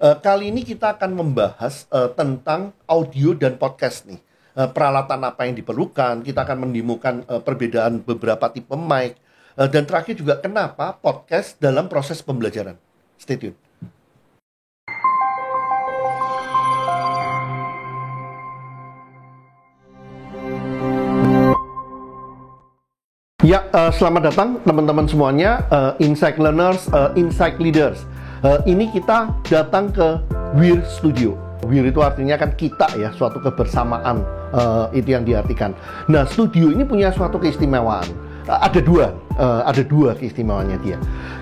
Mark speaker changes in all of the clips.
Speaker 1: Kali ini kita akan membahas tentang audio dan podcast nih. Peralatan apa yang diperlukan, kita akan mendemokan perbedaan beberapa tipe mic, dan terakhir juga kenapa podcast dalam proses pembelajaran. Stay tune. Ya, selamat datang teman-teman semuanya, Insight Learners, Insight Leaders. Ini kita datang ke WIR Studio. WIR itu artinya kan kita ya, suatu kebersamaan, itu yang diartikan. Nah, studio ini punya suatu keistimewaan. Ada dua keistimewaannya dia.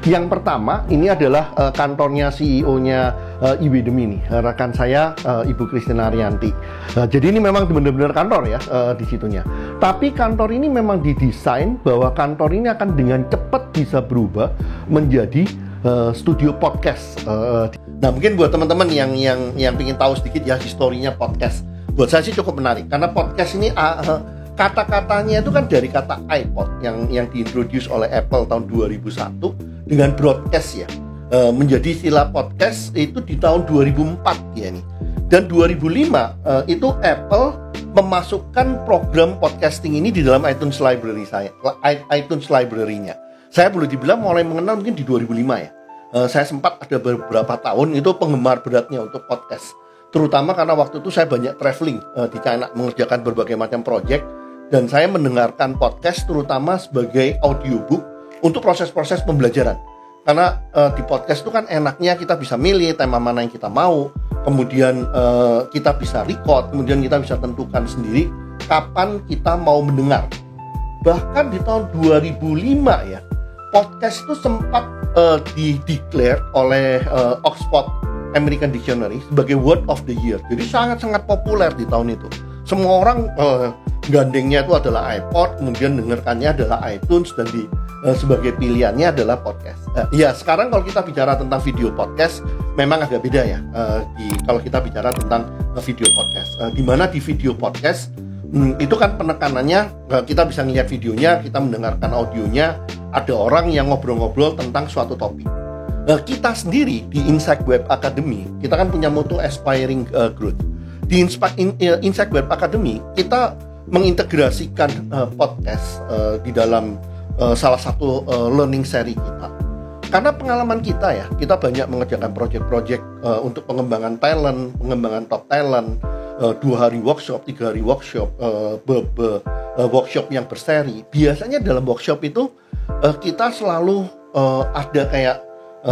Speaker 1: Yang pertama, ini adalah kantornya CEO-nya IWDemi nih, rekan saya Ibu Christina Arianti. Jadi ini memang benar-benar kantor ya di situnya. Tapi kantor ini memang didesain bahwa kantor ini akan dengan cepat bisa berubah menjadi studio podcast. Nah, mungkin buat teman-teman yang ingin tahu sedikit ya historinya podcast, buat saya sih cukup menarik karena podcast ini kata-katanya itu kan dari kata iPod yang diintroduce oleh Apple tahun 2001 dengan broadcast ya, menjadi istilah podcast itu di tahun 2004 ya nih. Dan 2005 itu Apple memasukkan program podcasting ini di dalam iTunes library-nya. Saya boleh dibilang mulai mengenal mungkin di 2005 ya. Saya sempat ada beberapa tahun itu penggemar beratnya untuk podcast. Terutama karena waktu itu saya banyak traveling di China, mengerjakan berbagai macam project. Dan saya mendengarkan podcast terutama sebagai audiobook untuk proses-proses pembelajaran. Karena di podcast itu kan enaknya kita bisa milih tema mana yang kita mau. Kemudian kita bisa record, kemudian kita bisa tentukan sendiri kapan kita mau mendengar. Bahkan di tahun 2005 ya, podcast itu sempat di-declare oleh Oxford American Dictionary sebagai Word of the Year. Jadi sangat-sangat populer di tahun itu. Semua orang gandengnya itu adalah iPod, kemudian dengarkannya adalah iTunes, dan sebagai pilihannya adalah podcast. Ya, sekarang kalau kita bicara tentang video podcast, memang agak beda ya. Kalau kita bicara tentang video podcast, di mana di video podcast itu kan penekanannya kita bisa ngeliat videonya, kita mendengarkan audionya, ada orang yang ngobrol-ngobrol tentang suatu topik. Kita sendiri di Insight Web Academy, kita kan punya motto Aspiring Growth. Di Insight Web Academy, kita mengintegrasikan podcast di dalam salah satu learning seri kita. Karena pengalaman kita ya, kita banyak mengerjakan project-project untuk pengembangan talent, pengembangan top talent, 2 hari workshop, 3 hari workshop, workshop yang berseri. Biasanya dalam workshop itu kita selalu ada kayak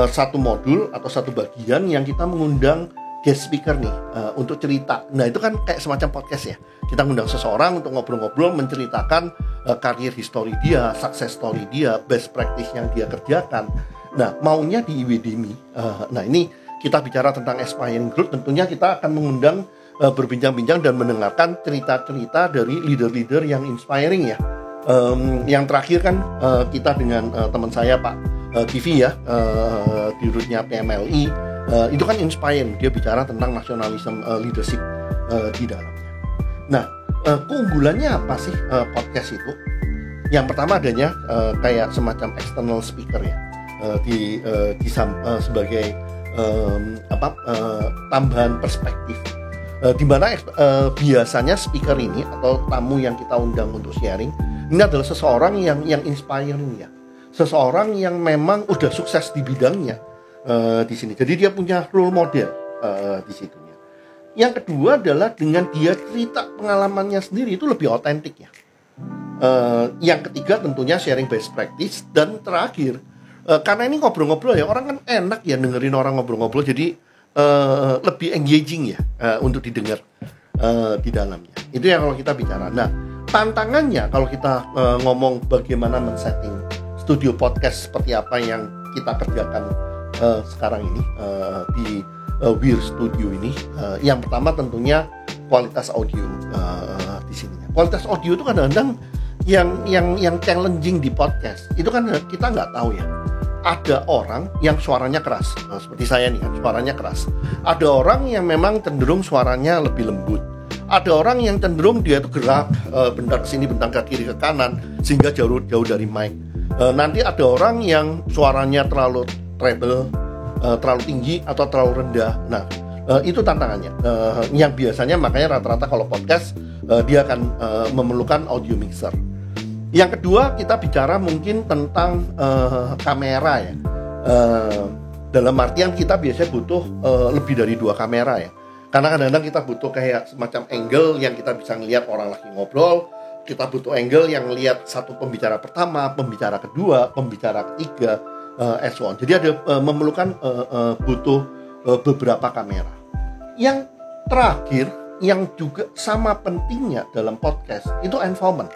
Speaker 1: satu modul atau satu bagian yang kita mengundang guest speaker nih untuk cerita. Nah, itu kan kayak semacam podcast ya. Kita ngundang seseorang untuk ngobrol-ngobrol, menceritakan karir history dia, success story dia, best practice yang dia kerjakan. Nah, maunya di IWDemi. Nah, ini kita bicara tentang aspiring growth, tentunya kita akan mengundang berbincang-bincang dan mendengarkan cerita-cerita dari leader-leader yang inspiring ya. Yang terakhir kan kita dengan teman saya Pak Kivi ya, dirutnya PMLI. Itu kan inspiring, dia bicara tentang nasionalisme leadership di dalamnya. Nah, keunggulannya apa sih podcast itu? Yang pertama adanya kayak semacam external speaker ya, sebagai tambahan perspektif. Di mana biasanya speaker ini atau tamu yang kita undang untuk sharing ini adalah seseorang yang inspiring ya, seseorang yang memang udah sukses di bidangnya. Di sini, jadi dia punya role model di situnya. Yang kedua adalah dengan dia cerita pengalamannya sendiri itu lebih otentik ya. Yang ketiga tentunya sharing best practice, dan terakhir karena ini ngobrol-ngobrol ya, orang kan enak ya dengerin orang ngobrol-ngobrol, jadi lebih engaging ya untuk didengar di dalamnya. Itu yang kalau kita bicara. Nah, tantangannya kalau kita ngomong bagaimana men-setting studio podcast seperti apa yang kita kerjakan sekarang ini di WIR Studio ini, yang pertama tentunya kualitas audio di sini. Kualitas audio itu kadang-kadang yang challenging di podcast itu kan kita nggak tahu ya. Ada orang yang suaranya keras, seperti saya nih kan, suaranya keras. Ada orang yang memang cenderung suaranya lebih lembut. Ada orang yang cenderung dia itu gerak, bentar ke sini, bentar ke kiri, ke kanan, sehingga jauh dari mic. Nanti ada orang yang suaranya terlalu treble, terlalu tinggi atau terlalu rendah. Nah, itu tantangannya. Yang biasanya makanya rata-rata kalau podcast dia akan memerlukan audio mixer. Yang kedua, kita bicara mungkin tentang kamera ya. Dalam artian kita biasanya butuh lebih dari 2 kamera ya. Karena kadang-kadang kita butuh kayak semacam angle yang kita bisa ngelihat orang lagi ngobrol. Kita butuh angle yang ngelihat satu pembicara pertama, pembicara kedua, pembicara ketiga, and so on. Jadi ada memerlukan butuh beberapa kamera. Yang terakhir, yang juga sama pentingnya dalam podcast, itu environment.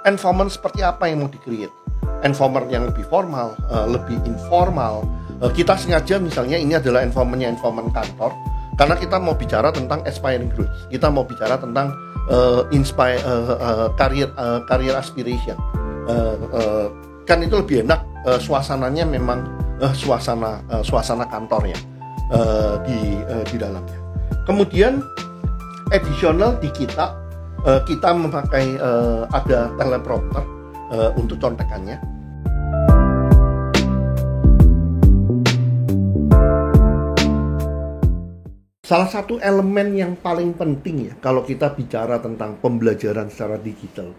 Speaker 1: Environment seperti apa yang mau di-create? Environment yang lebih formal, lebih informal. Kita sengaja misalnya ini adalah environment kantor, karena kita mau bicara tentang aspiring growth. Kita mau bicara tentang career aspiration. Kan itu lebih enak, suasananya memang suasana kantornya di dalamnya. Kemudian additional di kita memakai ada teleprompter untuk contekannya. Salah satu elemen yang paling penting ya kalau kita bicara tentang pembelajaran secara digital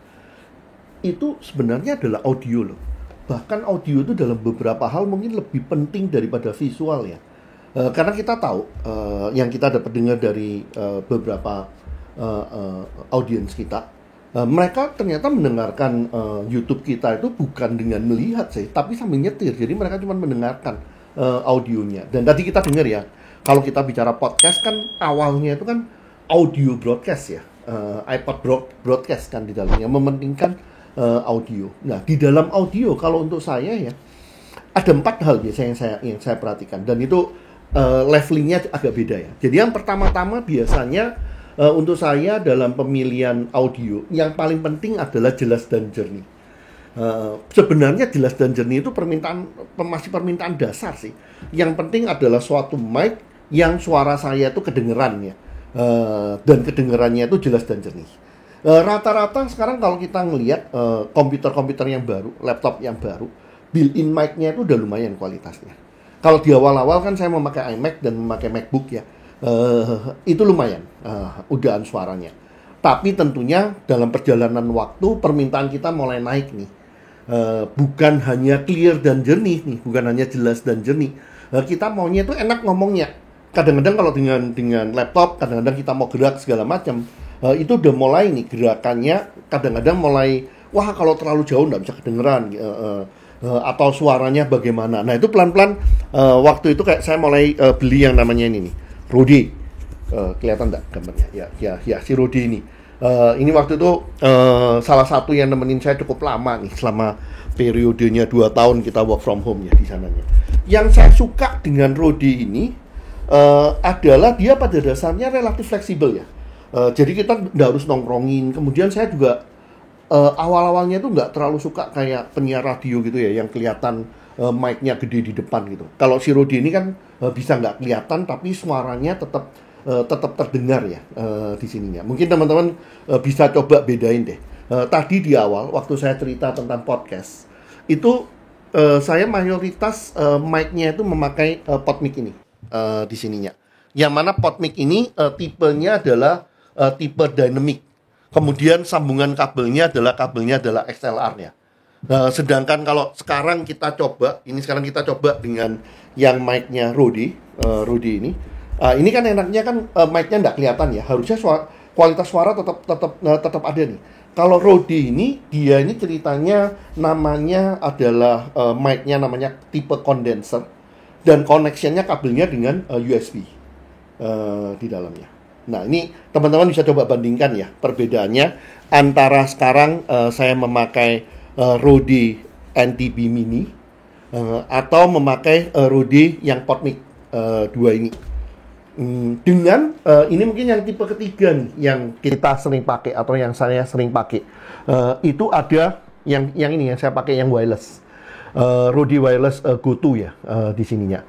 Speaker 1: itu sebenarnya adalah audio loh. Bahkan audio itu dalam beberapa hal mungkin lebih penting daripada visual ya. Karena kita tahu yang kita dapat dengar dari beberapa audiens kita, mereka ternyata mendengarkan YouTube kita itu bukan dengan melihat sih, tapi sambil nyetir. Jadi mereka cuma mendengarkan audionya. Dan tadi kita dengar ya, kalau kita bicara podcast kan awalnya itu kan audio broadcast ya, iPod broadcast kan di dalamnya mementingkan audio. Nah di dalam audio kalau untuk saya ya ada 4 hal biasanya yang saya perhatikan, dan itu levelingnya agak beda ya. Jadi yang pertama-tama biasanya untuk saya dalam pemilihan audio yang paling penting adalah jelas dan jernih. Sebenarnya jelas dan jernih itu masih permintaan dasar sih. Yang penting adalah suatu mic yang suara saya itu kedengeran ya, dan kedengerannya itu jelas dan jernih. Rata-rata sekarang kalau kita ngelihat komputer-komputer yang baru, laptop yang baru, built-in mic-nya itu udah lumayan kualitasnya. Kalau di awal-awal kan saya memakai iMac dan memakai MacBook ya, itu lumayan udaan suaranya. Tapi tentunya dalam perjalanan waktu permintaan kita mulai naik nih. Bukan hanya clear dan jernih nih, bukan hanya jelas dan jernih. Kita maunya itu enak ngomongnya. Kadang-kadang kalau dengan laptop, kadang-kadang kita mau gerak segala macam, itu udah mulai nih gerakannya. Kadang-kadang mulai, wah kalau terlalu jauh nggak bisa kedengeran, atau suaranya bagaimana. Nah itu pelan-pelan waktu itu kayak saya mulai beli yang namanya ini nih, Rode. Kelihatan nggak gambarnya? Ya si Rode ini. Ini waktu itu salah satu yang nemenin saya cukup lama nih, selama periodenya 2 tahun kita work from home ya di sananya. Yang saya suka dengan Rode ini adalah dia pada dasarnya relatif fleksibel ya. Jadi kita nggak harus nongkrongin. Kemudian saya juga awal-awalnya itu nggak terlalu suka kayak penyiar radio gitu ya, yang kelihatan mic-nya gede di depan gitu. Kalau si Rode ini kan bisa nggak kelihatan tapi suaranya tetap terdengar ya di sininya. Mungkin teman-teman bisa coba bedain deh. Tadi di awal waktu saya cerita tentang podcast itu saya mayoritas mic-nya itu memakai PodMic ini di sininya. Yang mana PodMic ini tipenya adalah tipe dynamic. Kemudian sambungan kabelnya adalah XLR ya. Sedangkan kalau sekarang kita coba dengan yang mic-nya Rode ini. Ini kan enaknya kan mic-nya nggak kelihatan ya. Harusnya kualitas suara tetap ada nih. Kalau Rode ini, dia ini ceritanya namanya adalah mic-nya namanya tipe condenser, dan connection-nya kabelnya dengan USB di dalamnya. Nah ini teman-teman bisa coba bandingkan ya perbedaannya antara sekarang saya memakai Rode NTB Mini atau memakai Rode yang PodMic 2 ini. Dengan ini mungkin yang tipe ketiga nih yang kita sering pakai atau yang saya sering pakai, itu ada yang ini yang saya pakai yang wireless, Rode Wireless Go 2 ya di sininya.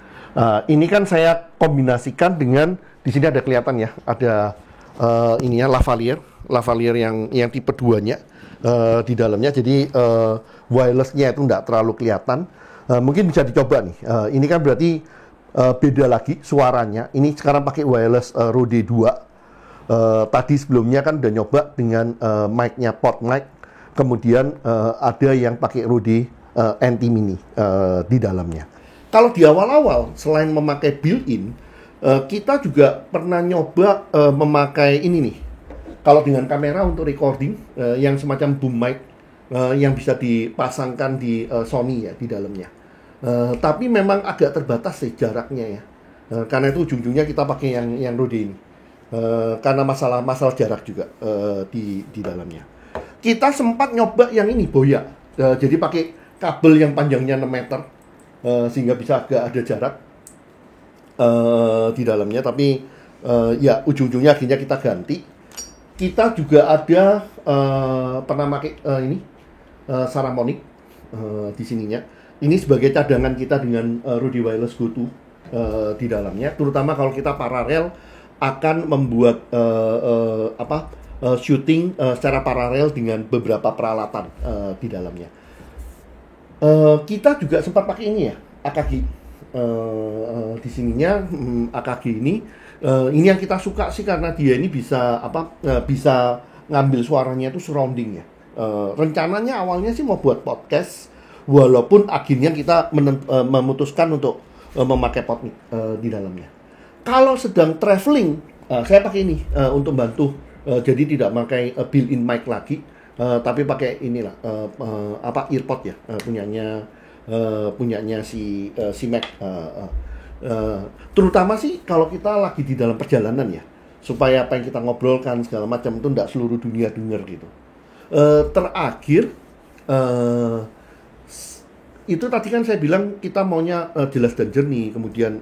Speaker 1: Ini kan saya kombinasikan dengan, di sini ada kelihatan ya, ada ininya lavalier yang tipe 2-nya di dalamnya. Jadi wireless-nya itu enggak terlalu kelihatan. Mungkin bisa dicoba nih. Ini kan berarti beda lagi suaranya. Ini sekarang pakai wireless Rode 2. Tadi sebelumnya kan udah nyoba dengan mic-nya Pod Mic. Kemudian ada yang pakai Rode NT Mini di dalamnya. Kalau di awal-awal selain memakai built-in, kita juga pernah nyoba memakai ini nih. Kalau dengan kamera untuk recording yang semacam boom mic yang bisa dipasangkan di Sony ya di dalamnya. Tapi memang agak terbatas sih jaraknya ya. Karena itu ujung-ujungnya kita pakai yang Rode ini. Karena masalah jarak juga di dalamnya. Kita sempat nyoba yang ini Boya. Jadi pakai kabel yang panjangnya 6 meter sehingga bisa agak ada jarak di dalamnya. Tapi ya ujung-ujungnya akhirnya kita ganti. Kita juga ada pernah pakai ini Saramonic di sininya. Ini sebagai cadangan kita dengan Rode Wireless Go 2 di dalamnya. Terutama kalau kita paralel akan membuat shooting secara paralel dengan beberapa peralatan di dalamnya. Kita juga sempat pakai ini ya, AKG. Di sininya AKG ini yang kita suka sih karena dia ini bisa bisa ngambil suaranya itu surrounding ya. Rencananya awalnya sih mau buat podcast, walaupun akhirnya kita memutuskan untuk memakai pod di dalamnya. Kalau sedang traveling, saya pakai ini untuk bantu. Jadi tidak pakai built-in mic lagi, tapi pakai inilah earpod ya, punyanya si Mac. Terutama sih kalau kita lagi di dalam perjalanan ya, supaya apa yang kita ngobrolkan segala macam itu tidak seluruh dunia dengar gitu. Terakhir itu tadi kan saya bilang kita maunya jelas dan jernih, kemudian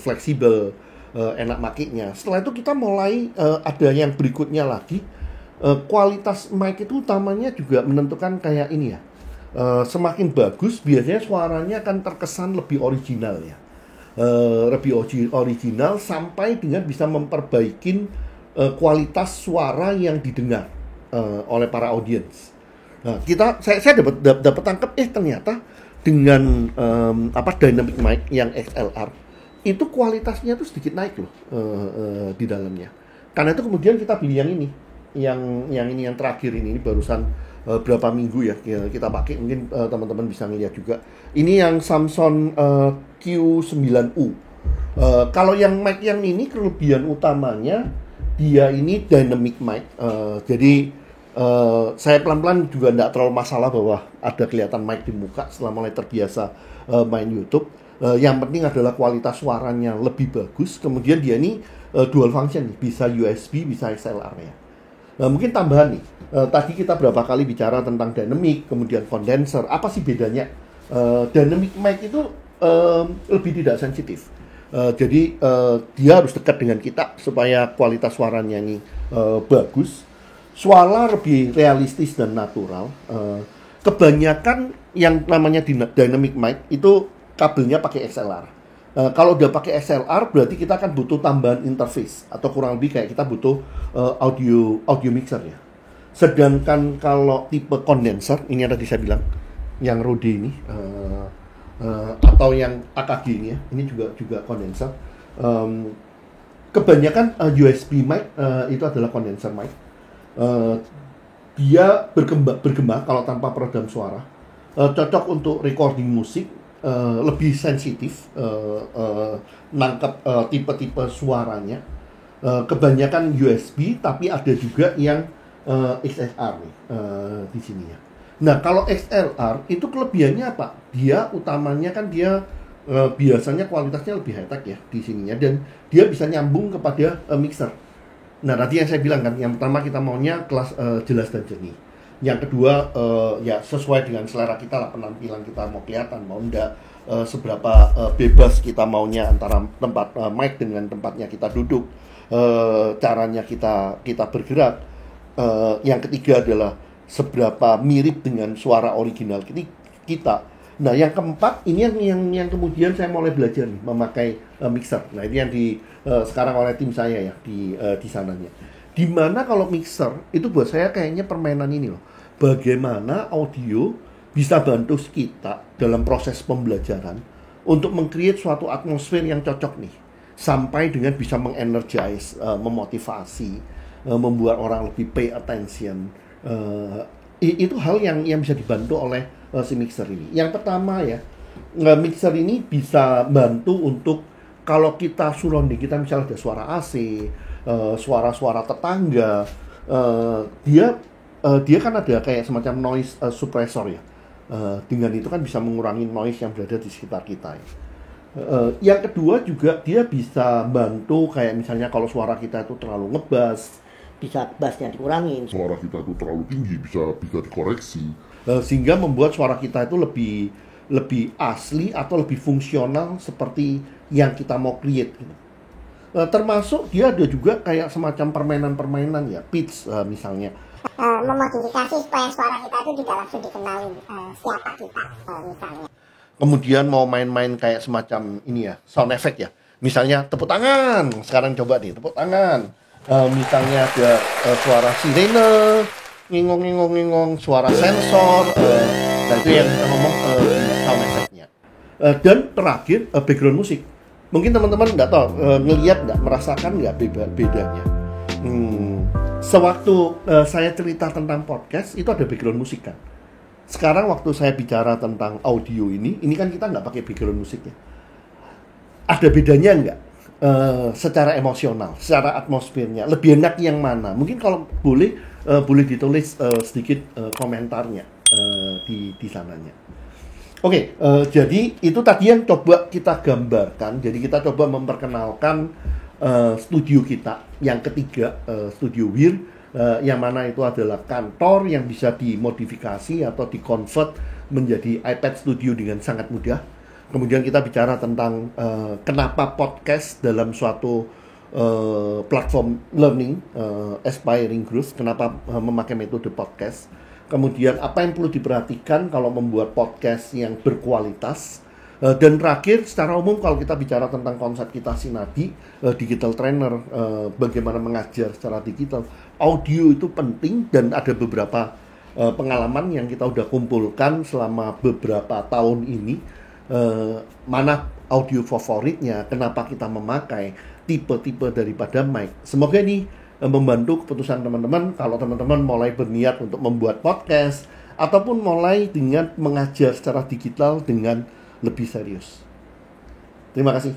Speaker 1: fleksibel, enak makainya. Setelah itu kita mulai ada yang berikutnya lagi, kualitas mic itu utamanya juga menentukan kayak ini ya. Semakin bagus biasanya suaranya akan terkesan lebih original ya. Lebih original sampai dengan bisa memperbaiki kualitas suara yang didengar oleh para audiens. Nah, saya dapat tangkap ternyata dengan dynamic mic yang XLR itu kualitasnya tuh sedikit naik loh di dalamnya. Karena itu kemudian kita pilih yang ini, yang terakhir ini barusan berapa minggu ya kita pakai, mungkin teman-teman bisa ngeliat juga. Ini yang Samson Q9U. Kalau yang mic yang ini kelebihan utamanya dia ini dynamic mic. Jadi saya pelan-pelan juga tidak terlalu masalah bahwa ada kelihatan mic di muka setelah mulai terbiasa main YouTube. Yang penting adalah kualitas suaranya lebih bagus. Kemudian dia ini dual function nih, bisa USB, bisa XLR ya. Mungkin tambahan nih, tadi kita berapa kali bicara tentang dynamic, kemudian condenser. Apa sih bedanya? Dynamic mic itu lebih tidak sensitif. Jadi dia harus dekat dengan kita supaya kualitas suaranya ini bagus. Suara lebih realistis dan natural. Kebanyakan yang namanya dynamic mic itu kabelnya pakai XLR. Kalau udah pakai XLR berarti kita akan butuh tambahan interface atau kurang lebih kayak kita butuh audio mixer ya. Sedangkan kalau tipe condenser, ini ada tadi saya bilang yang Rode ini atau yang AKG ini ya, ini juga condenser. Kebanyakan USB mic itu adalah condenser mic. Dia bergema kalau tanpa peredam suara. Cocok untuk recording musik. Lebih sensitif nangkep tipe-tipe suaranya. Kebanyakan USB, tapi ada juga yang XLR nih di sini ya. Nah, kalau XLR itu kelebihannya apa? Dia utamanya kan dia biasanya kualitasnya lebih high-tech ya di sininya, dan dia bisa nyambung kepada mixer. Nah, tadi yang saya bilang kan, yang pertama kita maunya kelas jelas dan jernih. Yang kedua ya sesuai dengan selera kita lah, penampilan kita mau kelihatan mau enggak, seberapa bebas kita maunya antara tempat mic dengan tempatnya kita duduk, caranya kita bergerak. Yang ketiga adalah seberapa mirip dengan suara original kita. Nah, yang keempat ini yang kemudian saya mulai belajar nih, memakai mixer. Nah, ini yang sekarang oleh tim saya ya di sananya. Dimana kalau mixer itu buat saya kayaknya permainan ini loh. Bagaimana audio bisa bantu kita dalam proses pembelajaran untuk meng-create suatu atmosfer yang cocok nih, sampai dengan bisa mengenergize, memotivasi, membuat orang lebih pay attention. Itu hal yang bisa dibantu oleh si mixer ini. Yang pertama ya, mixer ini bisa bantu untuk kalau kita surrounding kita misalnya ada suara AC, suara-suara tetangga, dia kan ada kayak semacam noise suppressor ya. Dengan itu kan bisa mengurangi noise yang berada di sekitar kita ya. Yang kedua juga dia bisa bantu kayak misalnya kalau suara kita itu terlalu ngebas, bisa bassnya dikurangin.
Speaker 2: Suara kita itu terlalu tinggi, bisa dikoreksi.
Speaker 1: Sehingga membuat suara kita itu lebih asli atau lebih fungsional seperti yang kita mau create gitu. Termasuk dia ada juga kayak semacam permainan-permainan ya, pitch misalnya.
Speaker 3: Memodifikasi supaya suara kita itu tidak langsung dikenali siapa kita misalnya.
Speaker 1: Kemudian mau main-main kayak semacam ini ya, sound effect ya. Misalnya tepuk tangan, sekarang coba nih tepuk tangan. Misalnya ada suara sirene, ngingong, suara sensor. Nah itu yang kita ngomong sound effect-nya. Dan terakhir background musik. Mungkin teman-teman nggak tahu, ngelihat nggak, merasakan nggak bedanya. Sewaktu saya cerita tentang podcast, itu ada background musik kan. Sekarang waktu saya bicara tentang audio ini kan kita nggak pakai background musiknya. Ada bedanya nggak? Secara emosional, secara atmosfernya, lebih enak yang mana? Mungkin kalau boleh ditulis sedikit komentarnya di sananya. Oke, jadi itu tadi yang coba kita gambarkan. Jadi kita coba memperkenalkan studio kita yang ketiga, Studio Wir, yang mana itu adalah kantor yang bisa dimodifikasi atau dikonvert menjadi iPad Studio dengan sangat mudah. Kemudian kita bicara tentang kenapa podcast dalam suatu platform learning, aspiring growth, kenapa memakai metode podcast. Kemudian apa yang perlu diperhatikan kalau membuat podcast yang berkualitas. Dan terakhir, secara umum kalau kita bicara tentang konsep kita Sinadi, digital trainer, bagaimana mengajar secara digital, audio itu penting dan ada beberapa pengalaman yang kita udah kumpulkan selama beberapa tahun ini. Mana audio favoritnya, kenapa kita memakai tipe-tipe daripada mic. Semoga ini membantu keputusan teman-teman kalau teman-teman mulai berniat untuk membuat podcast ataupun mulai dengan mengajar secara digital dengan lebih serius. Terima kasih.